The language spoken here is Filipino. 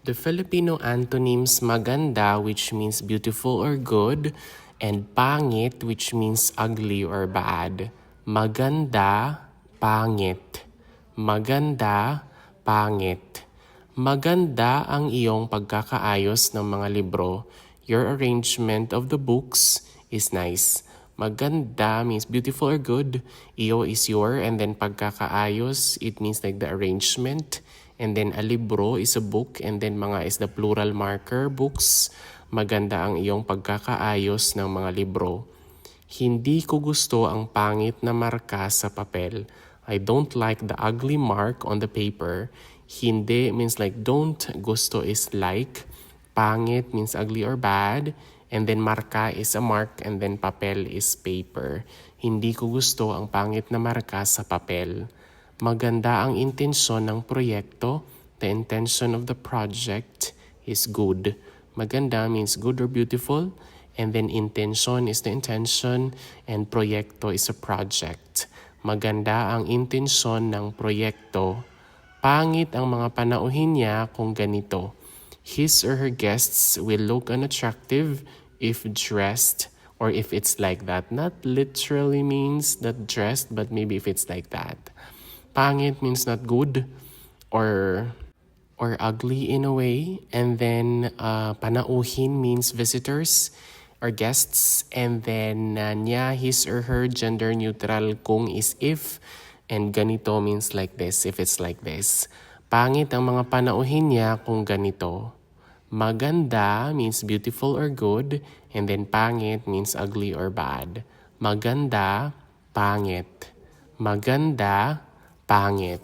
The Filipino antonyms maganda, which means beautiful or good, and pangit, which means ugly or bad. Maganda, pangit. Maganda, pangit. Maganda ang iyong pagkakaayos ng mga libro. Your arrangement of the books is nice. Maganda means beautiful or good. Iyo is your, and then pagkakaayos, it means like the arrangement. And then a libro is a book, and then mga is the plural marker, books. Maganda ang iyong pagkakaayos ng mga libro. Hindi ko gusto ang pangit na marka sa papel. I don't like the ugly mark on the paper. Hindi means like don't, gusto is like, pangit means ugly or bad, and then marka is a mark, and then papel is paper. Hindi ko gusto ang pangit na marka sa papel. Maganda ang intensyon ng proyekto. The intention of the project is good. Maganda means good or beautiful, and then intention is the intention, and proyekto is a project. Maganda ang intensyon ng proyekto. Pangit ang mga panauhin niya kung ganito. His or her guests will look unattractive if dressed, or if it's like that. Not literally means not dressed, but maybe if it's like that. Pangit means not good or ugly in a way. And then panauhin means visitors or guests. And then niya, his or her, gender neutral kung is if. And ganito means like this, if it's like this. Pangit ang mga panauhin niya kung ganito. Maganda means beautiful or good. And then pangit means ugly or bad. Maganda, pangit. Maganda, pangit.